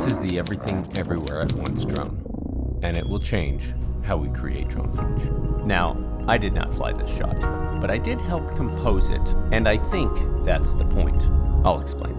This is the Everything Everywhere at Once drone, and it will change how we create drone footage. Now, I did not fly this shot, but I did help compose it, and I think that's the point. I'll explain.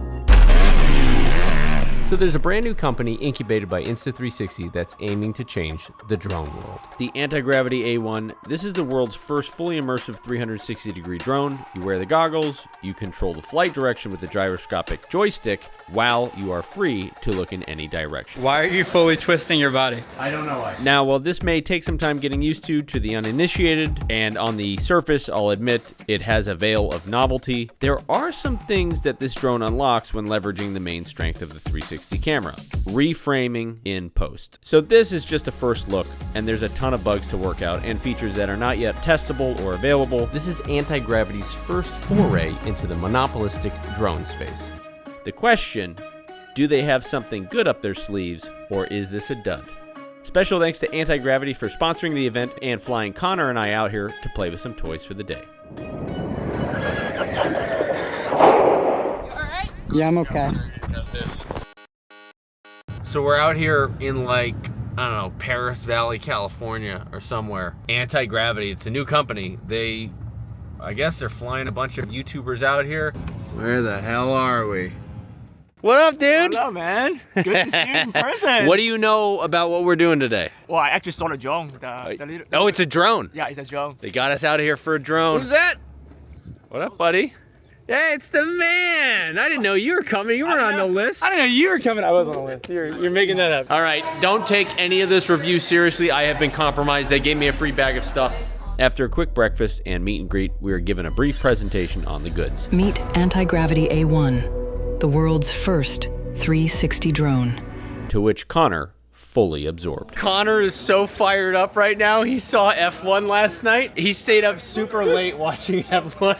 So there's a brand new company incubated by Insta360 that's aiming to change the drone world. The AntiGravity A1, this is the world's first fully immersive 360-degree drone. You wear the goggles, you control the flight direction with the gyroscopic joystick, while you are free to look in any direction. Why are you fully twisting your body? I don't know why. Now, while this may take some time getting used to the uninitiated, and on the surface, I'll admit, it has a veil of novelty, there are some things that this drone unlocks when leveraging the main strength of the 360 camera. Reframing in post. So this is just a first look, and there's a ton of bugs to work out and features that are not yet testable or available. This is AntiGravity's first foray into the monopolistic drone space. The question, do they have something good up their sleeves, or is this a dud? Special thanks to AntiGravity for sponsoring the event and flying Connor and I out here to play with some toys for the day. You alright? Yeah, I'm okay. So we're out here in, like, I don't know, Paris Valley, California or somewhere. AntiGravity, it's a new company. I guess they're flying a bunch of YouTubers out here. Where the hell are we? What up, dude? Hello, man. Good to see you in person. What do you know about what we're doing today? Well, I actually saw the drone. Oh, it's a drone. Yeah, it's a drone. They got us out of here for a drone. Who's that? What up, buddy? Yeah, it's the man. I didn't know you were coming. You weren't on the list. I didn't know you were coming. I was on the list. You're making that up. All right, don't take any of this review seriously. I have been compromised. They gave me a free bag of stuff. After a quick breakfast and meet and greet, we are given a brief presentation on the goods. Meet AntiGravity A1, the world's first 360 drone. To which Connor fully absorbed. Connor is so fired up right now. He saw F1 last night. He stayed up super late watching F1.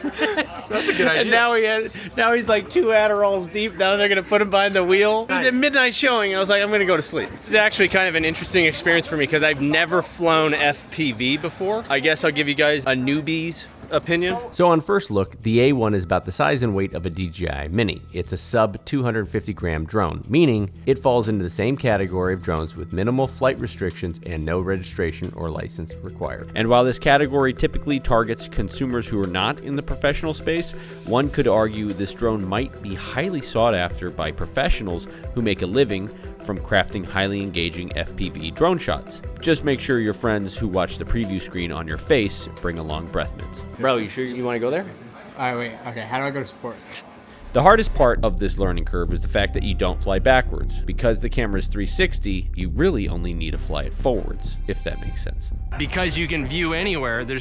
That's a good idea. And now he's like 2 Adderalls deep. Now they're gonna put him behind the wheel. It was a midnight showing. I was like, I'm gonna go to sleep. It's actually kind of an interesting experience for me because I've never flown FPV before. I guess I'll give you guys a newbie's opinion. So on first look, the A1 is about the size and weight of a DJI Mini. It's a sub 250 gram drone, meaning it falls into the same category of drones with minimal flight restrictions and no registration or license required. And while this category typically targets consumers who are not in the professional space, one could argue this drone might be highly sought after by professionals who make a living from crafting highly engaging FPV drone shots. Just make sure your friends who watch the preview screen on your face bring along breath mints. Bro, you sure you want to go there? All right, wait. Okay, how do I go to sport? The hardest part of this learning curve is the fact that you don't fly backwards. Because the camera is 360, you really only need to fly it forwards, if that makes sense. Because you can view anywhere, there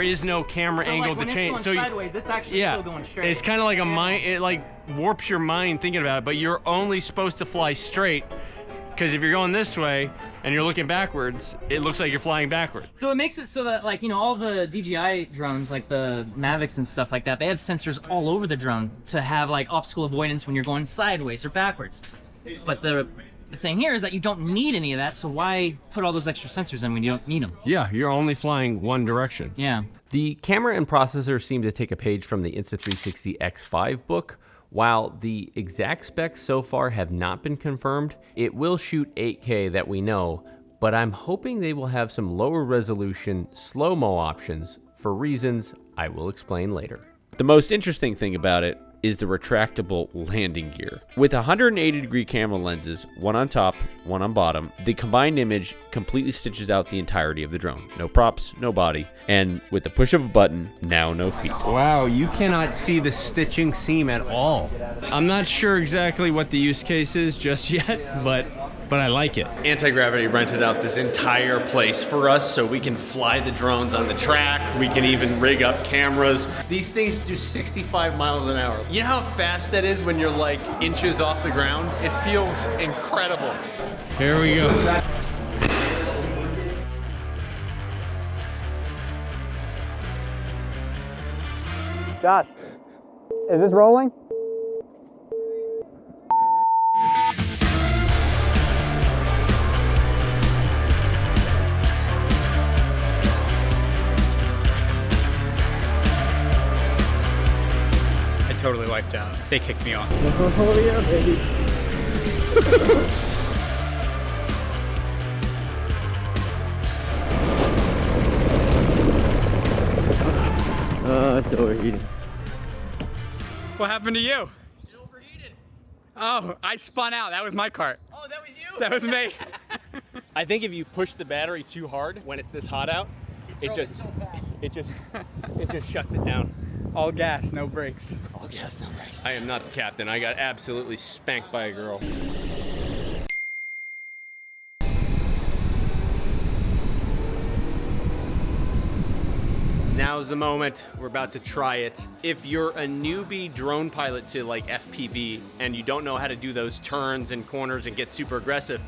is no camera angle to change. So sideways, it's actually still going straight. It's kind of like a mind, it like warps your mind thinking about it, but you're only supposed to fly straight, because if you're going this way and you're looking backwards, it looks like you're flying backwards. So it makes it so that, like, you know, all the DJI drones, like the Mavics and stuff like that, they have sensors all over the drone to have like obstacle avoidance when you're going sideways or backwards. But the thing here is that you don't need any of that, so why put all those extra sensors in when you don't need them? Yeah, you're only flying one direction. Yeah. The camera and processor seem to take a page from the Insta360 X5 book. While the exact specs so far have not been confirmed, it will shoot 8K that we know, but I'm hoping they will have some lower resolution slow-mo options for reasons I will explain later. The most interesting thing about it is the retractable landing gear. With 180-degree camera lenses, one on top, one on bottom, the combined image completely stitches out the entirety of the drone. No props, no body, and with the push of a button, now no feet. Wow, you cannot see the stitching seam at all. I'm not sure exactly what the use case is just yet, but I like it. AntiGravity rented out this entire place for us so we can fly the drones on the track. We can even rig up cameras. These things do 65 miles an hour. You know how fast that is when you're like inches off the ground? It feels incredible. Here we go. Josh, is this rolling? Totally wiped out. They kicked me off. Oh yeah, baby. Oh, it's overheating. What happened to you? It overheated. Oh, I spun out. That was my cart. Oh, that was you? That was me. I think if you push the battery too hard when it's this hot out, it just shuts it down. All gas, no brakes. All gas, no brakes. I am not the captain. I got absolutely spanked by a girl. Now's the moment. We're about to try it. If you're a newbie drone pilot to like FPV and you don't know how to do those turns and corners and get super aggressive,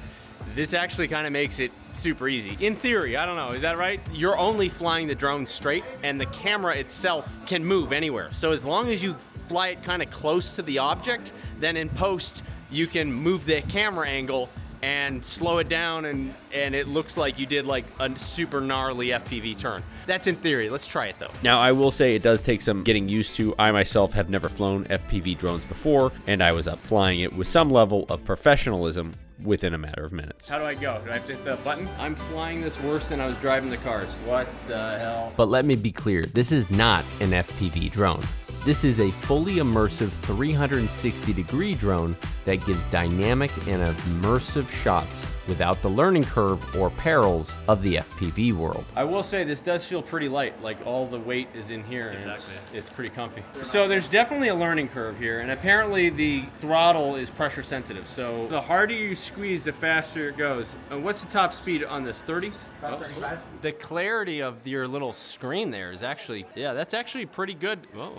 this actually kind of makes it super easy. In theory, I don't know, is that right? You're only flying the drone straight and the camera itself can move anywhere. So as long as you fly it kind of close to the object, then in post, you can move the camera angle and slow it down and it looks like you did like a super gnarly FPV turn. That's in theory. Let's try it though. Now I will say it does take some getting used to. I myself have never flown FPV drones before and I was up flying it with some level of professionalism within a matter of minutes. How do I go? Do I have to hit the button? I'm flying this worse than I was driving the cars. What the hell? But let me be clear, this is not an FPV drone. This is a fully immersive 360-degree drone that gives dynamic and immersive shots without the learning curve or perils of the FPV world. I will say this does feel pretty light, like all the weight is in here and it's pretty comfy. So there's definitely a learning curve here, and apparently the throttle is pressure sensitive, so the harder you squeeze, the faster it goes. And what's the top speed on this, 30? About 35. The clarity of your little screen there is actually, yeah, that's actually pretty good. Oh,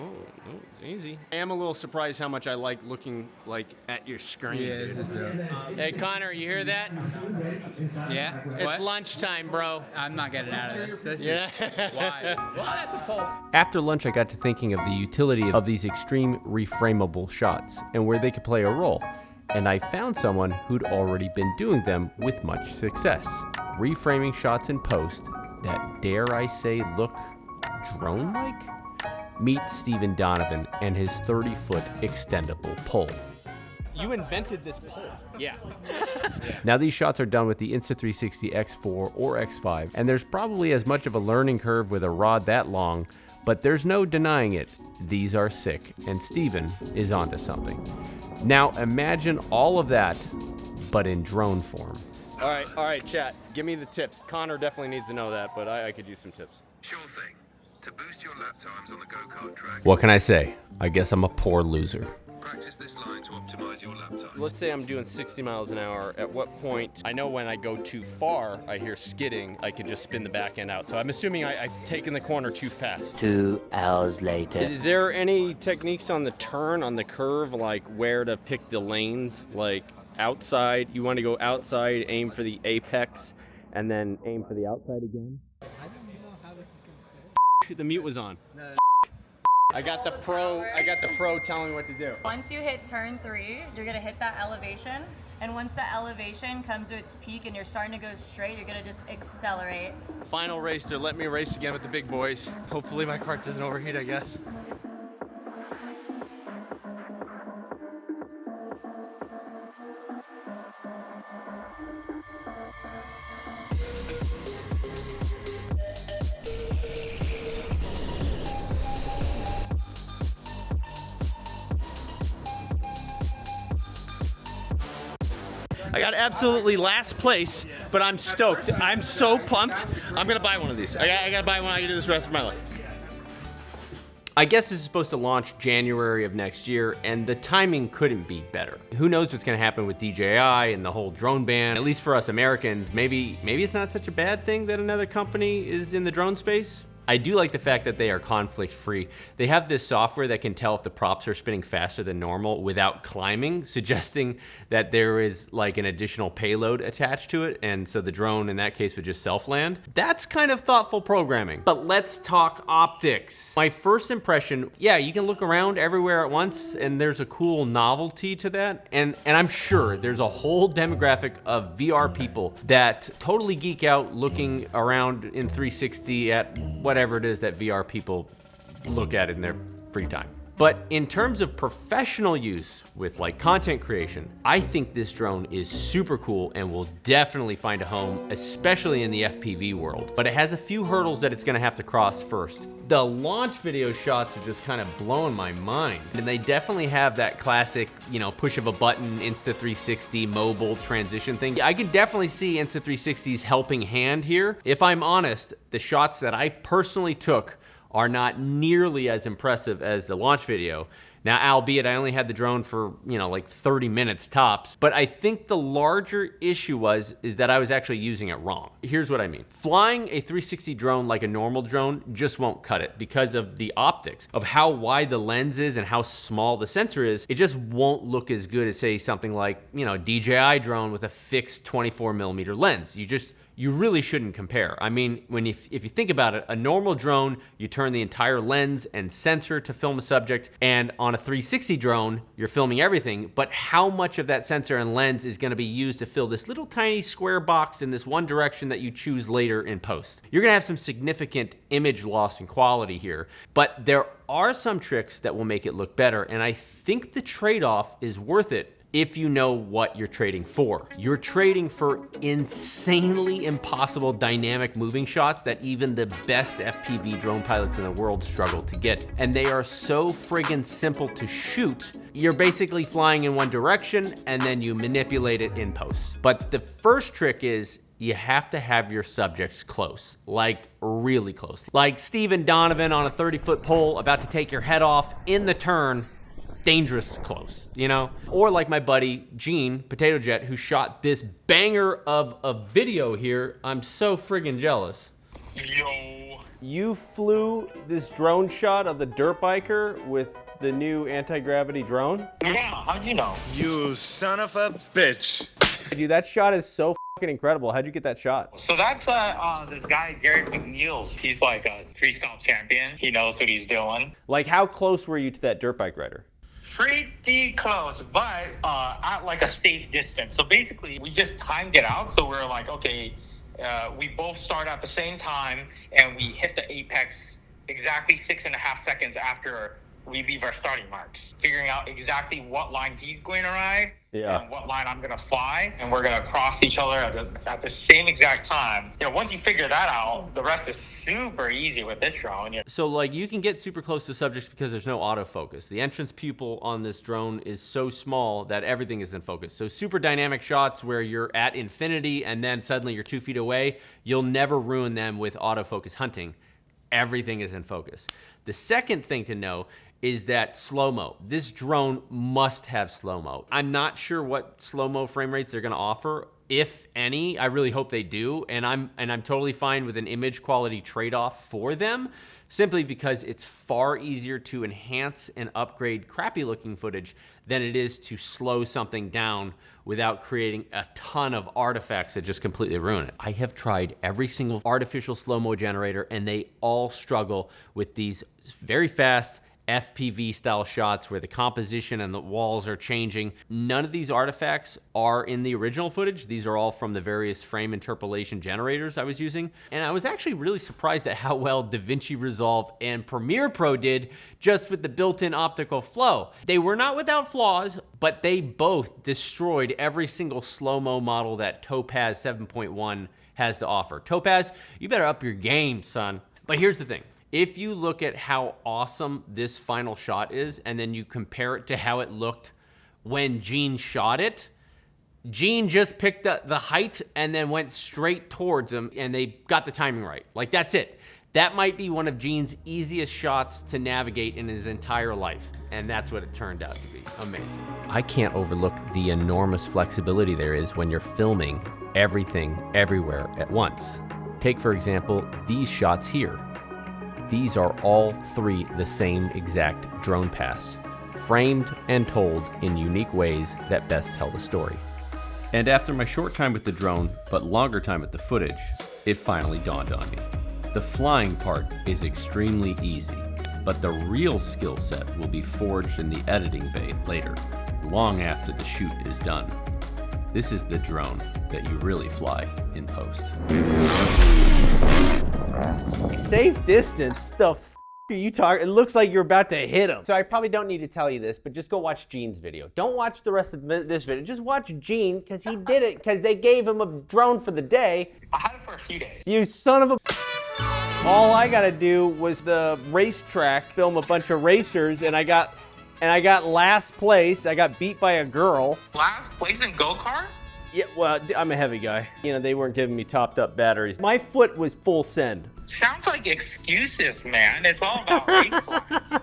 easy. I am a little surprised how much I like looking like at your screen. Yeah, hey Connor, you hear that? Yeah? It's What? lunchtime, bro. I'm not getting out of this. This Yeah. is why. Well, that's a fault. After lunch, I got to thinking of the utility of these extreme reframable shots and where they could play a role. And I found someone who'd already been doing them with much success. Reframing shots in post that, dare I say, look drone-like? Meet Stephen Donovan and his 30-foot extendable pole. You invented this pole. Yeah. Now these shots are done with the Insta360 X4 or X5, and there's probably as much of a learning curve with a rod that long, but there's no denying it. These are sick, and Stephen is onto something. Now imagine all of that, but in drone form. All right, chat. Give me the tips. Connor definitely needs to know that, but I could use some tips. Sure thing. To boost your lap times on the go-kart track, What can I say? I guess I'm a poor loser. practice this line to optimize your lap times. Let's say I'm doing 60 miles an hour. At what point, I know when I go too far, I hear skidding, I can just spin the back end out. So I'm assuming I've taken the corner too fast. 2 hours later. Is there any techniques on the turn, on the curve, like where to pick the lanes? Like outside, you want to go outside, aim for the apex, and then aim for the outside again? I don't know how this is going to fit. The mute was on. No. I got the pro telling me what to do. Once you hit turn 3, you're gonna hit that elevation, and once that elevation comes to its peak and you're starting to go straight, you're gonna just accelerate. Final racer, let me race again with the big boys. Hopefully my cart doesn't overheat, I guess. I got absolutely last place, but I'm stoked. I'm so pumped. I'm gonna buy one of these. I gotta buy one. I can do this the rest of my life. I guess this is supposed to launch January of next year, and the timing couldn't be better. Who knows what's gonna happen with DJI and the whole drone ban? At least for us Americans, maybe it's not such a bad thing that another company is in the drone space. I do like the fact that they are conflict-free. They have this software that can tell if the props are spinning faster than normal without climbing, suggesting that there is like an additional payload attached to it, and so the drone in that case would just self-land. That's kind of thoughtful programming. But let's talk optics. My first impression, yeah, you can look around everywhere at once, and there's a cool novelty to that, and I'm sure there's a whole demographic of VR people that totally geek out looking around in 360 at whatever it is that VR people look at in their free time. But in terms of professional use with like content creation, I think this drone is super cool and will definitely find a home, especially in the FPV world. But it has a few hurdles that it's gonna have to cross first. The launch video shots are just kind of blowing my mind. And they definitely have that classic, you know, push of a button, Insta360 mobile transition thing. I can definitely see Insta360's helping hand here. If I'm honest, the shots that I personally took are not nearly as impressive as the launch video. Now, albeit I only had the drone for, you know, like 30 minutes tops, but I think the larger issue is that I was actually using it wrong. Here's what I mean. Flying a 360 drone like a normal drone just won't cut it because of the optics, of how wide the lens is and how small the sensor is. It just won't look as good as, say, something like, you know, a DJI drone with a fixed 24mm lens. You really shouldn't compare. I mean, if you think about it, a normal drone, you turn the entire lens and sensor to film a subject, and on a 360 drone, you're filming everything, but how much of that sensor and lens is gonna be used to fill this little tiny square box in this one direction that you choose later in post? You're gonna have some significant image loss and quality here, but there are some tricks that will make it look better, and I think the trade-off is worth it if you know what you're trading for. You're trading for insanely impossible dynamic moving shots that even the best FPV drone pilots in the world struggle to get. And they are so friggin' simple to shoot. You're basically flying in one direction and then you manipulate it in post. But the first trick is you have to have your subjects close, like really close. Like Stephen Donovan on a 30-foot pole about to take your head off in the turn, dangerous close, you know? Or like my buddy Gene, Potato Jet, who shot this banger of a video here. I'm so friggin' jealous. Yo. You flew this drone shot of the dirt biker with the new anti-gravity drone? Yeah, how'd you know? You son of a bitch. Dude, that shot is so fucking incredible. How'd you get that shot? So that's this guy, Jared McNeils. He's like a freestyle champion. He knows what he's doing. Like, how close were you to that dirt bike rider? Pretty close, but at like a safe distance. So basically, we just timed it out. So we're like, okay, we both start at the same time, and we hit the apex exactly 6.5 seconds after we leave our starting marks. Figuring out exactly what line he's going to ride and what line I'm going to fly, and we're going to cross each other at the same exact time. You know, once you figure that out, the rest is super easy with this drone. So like you can get super close to subjects because there's no autofocus. The entrance pupil on this drone is so small that everything is in focus. So super dynamic shots where you're at infinity and then suddenly you're 2 feet away, you'll never ruin them with autofocus hunting. Everything is in focus. The second thing to know is that slow-mo. This drone must have slow-mo. I'm not sure what slow-mo frame rates they're gonna offer, if any. I really hope they do, and I'm totally fine with an image quality trade-off for them, simply because it's far easier to enhance and upgrade crappy-looking footage than it is to slow something down without creating a ton of artifacts that just completely ruin it. I have tried every single artificial slow-mo generator, and they all struggle with these very fast, FPV style shots where the composition and the walls are changing. None of these artifacts are in the original footage. These are all from the various frame interpolation generators I was using. And I was actually really surprised at how well DaVinci Resolve and Premiere Pro did just with the built-in optical flow. They were not without flaws, but they both destroyed every single slow-mo model that Topaz 7.1 has to offer. Topaz, you better up your game, son. But here's the thing. If you look at how awesome this final shot is, and then you compare it to how it looked when Gene shot it, Gene just picked up the height and then went straight towards him, and they got the timing right. Like, that's it. That might be one of Gene's easiest shots to navigate in his entire life, and that's what it turned out to be. Amazing. I can't overlook the enormous flexibility there is when you're filming everything everywhere at once. Take, for example, these shots here. These are all three the same exact drone pass, framed and told in unique ways that best tell the story. And after my short time with the drone, but longer time with the footage, it finally dawned on me. The flying part is extremely easy, but the real skill set will be forged in the editing bay later, long after the shoot is done. This is the drone that you really fly in post. Safe distance? The f are you talking? It looks like you're about to hit him. So I probably don't need to tell you this, but just go watch Gene's video. Don't watch the rest of this video. Just watch Gene, because he did it, because they gave him a drone for the day. I had it for a few days. You son of a... All I gotta do was the racetrack, film a bunch of racers, and I got last place. I got beat by a girl. Last place in go-kart? Yeah, well, I'm a heavy guy. You know, they weren't giving me topped up batteries. My foot was full send. Sounds like excuses, man. It's all about race lines.